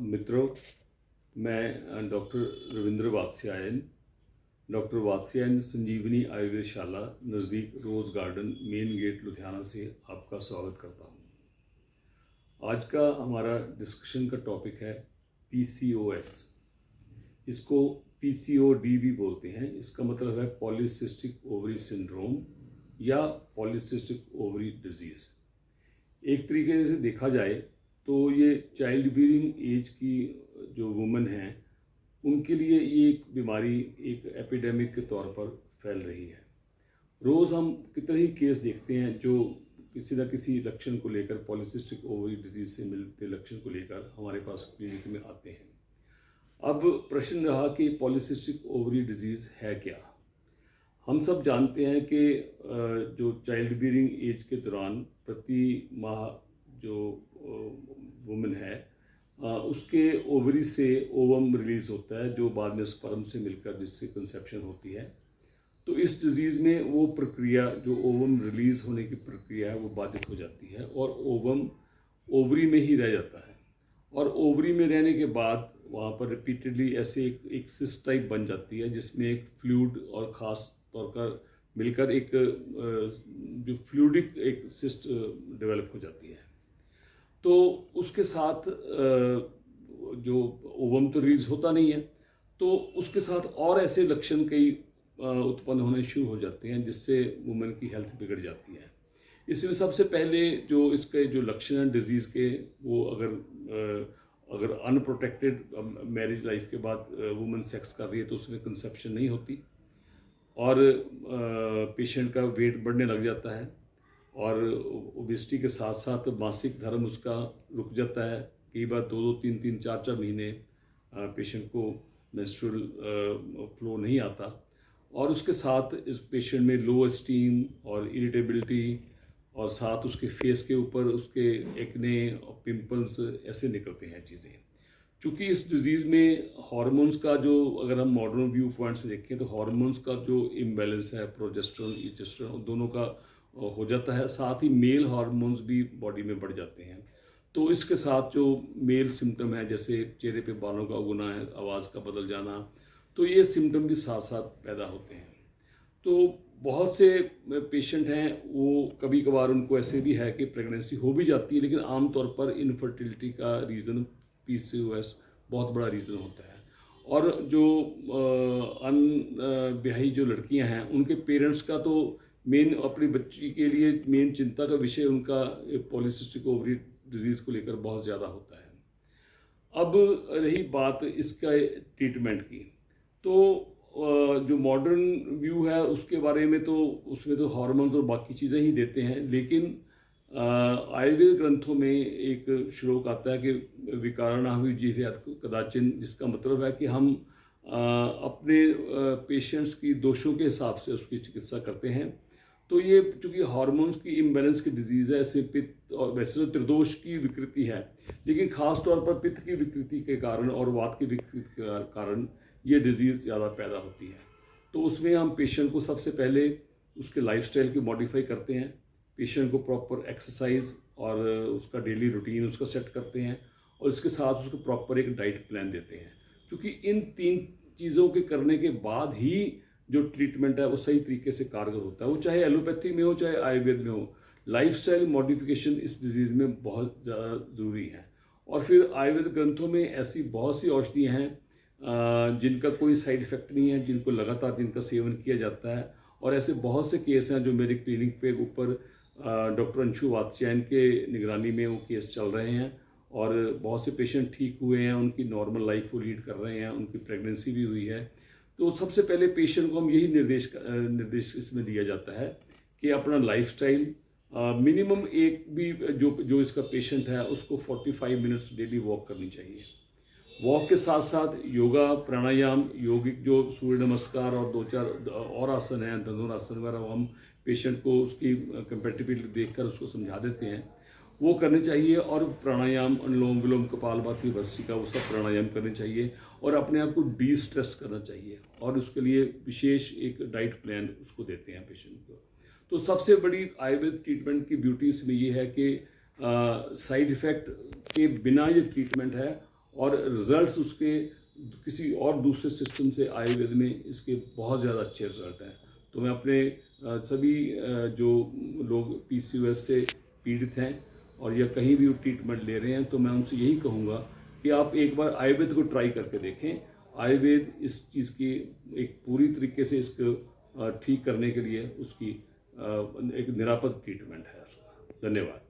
मित्रों, मैं doctor Ravindra Vatsyayan, doctor Vatsyayan Sanjeevani Ayurvedshala नज़दीक rose garden main gate Ludhiana से आपका स्वागत करता हूँ। आज का हमारा डिस्कशन का टॉपिक है PCOS। इसको PCOD भी बोलते हैं। इसका मतलब है पॉलीसिस्टिक ओवरी सिंड्रोम या पॉलीसिस्टिक ओवरी डिजीज़। एक तरीके से देखा जाए तो ये चाइल्ड बीयरिंग एज की जो वुमेन हैं उनके लिए ये एक बीमारी एक एपिडेमिक के तौर पर फैल रही है। रोज़ हम कितने ही केस देखते हैं जो किसी न किसी लक्षण को लेकर, पॉलीसिस्टिक ओवरी डिजीज़ से मिलते लक्षण को लेकर हमारे पास क्लिनिक में आते हैं। अब प्रश्न रहा कि पॉलीसिस्टिक ओवरी डिजीज़ है क्या। हम सब जानते हैं कि जो चाइल्ड बीयरिंग एज के दौरान प्रति माह जो वुमेन है उसके ओवरी से ओवम रिलीज़ होता है जो बाद में स्पर्म से मिलकर जिससे कंसेप्शन होती है। तो इस डिज़ीज़ में वो प्रक्रिया जो ओवम रिलीज़ होने की प्रक्रिया है वो बाधित हो जाती है और ओवम ओवरी में ही रह जाता है। और ओवरी में रहने के बाद वहाँ पर रिपीटेडली ऐसे एक सिस्ट टाइप बन जाती है जिसमें एक फ्लूइड और ख़ास तौर पर मिलकर एक जो फ्लूइडिक एक सिस्ट डेवलप हो जाती है। तो उसके साथ जो ओवम तो रिलीज होता नहीं है, तो उसके साथ और ऐसे लक्षण कई उत्पन्न होने शुरू हो जाते हैं जिससे वुमेन की हेल्थ बिगड़ जाती है। इसमें सबसे पहले जो इसके जो लक्षण हैं डिजीज़ के, वो अगर अनप्रोटेक्टेड मैरिज लाइफ के बाद वुमेन सेक्स कर रही है तो उसमें कंसेप्शन नहीं होती और पेशेंट का वेट बढ़ने लग जाता है और ओबेसिटी के साथ साथ मासिक धर्म उसका रुक जाता है। कई बार 2-2, 3-3, 4-4 महीने पेशेंट को मेंस्ट्रुअल फ्लो नहीं आता और उसके साथ इस पेशेंट में लो एस्टीम और इरिटेबिलिटी और साथ उसके फेस के ऊपर उसके एक्ने और पिंपल्स ऐसे निकलते हैं चीज़ें। क्योंकि इस डिज़ीज़ में हार्मोन्स का जो, अगर हम मॉडर्न व्यू पॉइंट से देखें तो हार्मोन्स का जो इम्बैलेंस है, प्रोजेस्टेरोन ईस्ट्रोजन दोनों का हो जाता है। साथ ही मेल हार्मोन्स भी बॉडी में बढ़ जाते हैं। तो इसके साथ जो मेल सिम्टम है जैसे चेहरे पे बालों का उगना है, आवाज़ का बदल जाना, तो ये सिम्टम भी साथ साथ पैदा होते हैं। तो बहुत से पेशेंट हैं वो कभी कभार उनको ऐसे भी है कि प्रेगनेंसी हो भी जाती है, लेकिन आमतौर पर इनफर्टिलिटी का रीज़न PCOS बहुत बड़ा रीज़न होता है। और जो अनब्याही जो लड़कियां हैं उनके पेरेंट्स का तो मेन अपनी बच्ची के लिए मेन चिंता का विषय उनका पॉलीसिस्टिक ओवरी डिजीज़ को लेकर बहुत ज़्यादा होता है। अब रही बात इसका ट्रीटमेंट की, तो जो मॉडर्न व्यू है उसके बारे में तो उसमें तो हार्मोन्स और बाकी चीज़ें ही देते हैं, लेकिन आयुर्वेद ग्रंथों में एक श्लोक आता है कि विकारणाभिजिह्यात् कदाचिन, जिसका मतलब है कि हम अपने पेशेंट्स की दोषों के हिसाब से उसकी चिकित्सा करते हैं। तो ये चूँकि हार्मोन्स की इम्बैलेंस की डिजीज़ है, इससे पित्त और वैसे तो त्रिदोष की विकृति है, लेकिन ख़ास तौर पर पित्त की विकृति के कारण और वात की विकृति के कारण ये डिज़ीज़ ज़्यादा पैदा होती है। तो उसमें हम पेशेंट को सबसे पहले उसके लाइफस्टाइल की मॉडिफाई करते हैं, पेशेंट को प्रॉपर एक्सरसाइज और उसका डेली रूटीन उसका सेट करते हैं और इसके साथ उसको प्रॉपर एक डाइट प्लान देते हैं। क्योंकि इन 3 चीज़ों के करने के बाद ही जो ट्रीटमेंट है वो सही तरीके से कारगर होता है, वो चाहे एलोपैथी में हो चाहे आयुर्वेद में हो। लाइफस्टाइल मॉडिफिकेशन इस डिजीज़ में बहुत ज़्यादा ज़रूरी है। और फिर आयुर्वेद ग्रंथों में ऐसी बहुत सी औषधियाँ हैं जिनका कोई साइड इफ़ेक्ट नहीं है, जिनको लगातार जिनका सेवन किया जाता है। और ऐसे बहुत से केस हैं जो मेरी क्लिनिक पे ऊपर डॉक्टर अंशु वात्स्यायन के निगरानी में वो केस चल रहे हैं और बहुत से पेशेंट ठीक हुए हैं, उनकी नॉर्मल लाइफ वो लीड कर रहे हैं, उनकी प्रेगनेंसी भी हुई है। तो सबसे पहले पेशेंट को हम यही निर्देश इसमें दिया जाता है कि अपना लाइफस्टाइल मिनिमम एक भी जो इसका पेशेंट है उसको 45 मिनट्स डेली वॉक करनी चाहिए। वॉक के साथ साथ योगा, प्राणायाम, योगिक जो सूर्य नमस्कार और 2-4 और आसन हैं, धनुरासन वगैरह, हम पेशेंट को उसकी कंपेटिबिलिटी देखकर उसको समझा देते हैं, वो करने चाहिए। और प्राणायाम, अनुलोम विलोम, कपालभाति, भस्त्रिका, वो सब प्राणायाम करने चाहिए और अपने आप को डी स्ट्रेस करना चाहिए और उसके लिए विशेष एक डाइट प्लान उसको देते हैं पेशेंट को। तो सबसे बड़ी आयुर्वेद ट्रीटमेंट की ब्यूटी इसमें ये है कि साइड इफ़ेक्ट के बिना ये ट्रीटमेंट है और रिजल्ट्स उसके किसी और दूसरे सिस्टम से आयुर्वेद में इसके बहुत ज़्यादा अच्छे रिजल्ट हैं। तो मैं अपने सभी जो लोग PCOS से पीड़ित हैं और या कहीं भी वो ट्रीटमेंट ले रहे हैं, तो मैं उनसे यही कहूँगा कि आप एक बार आयुर्वेद को ट्राई करके देखें। आयुर्वेद इस चीज़ की एक पूरी तरीके से इसको ठीक करने के लिए उसकी एक निरापद ट्रीटमेंट है उसका। धन्यवाद।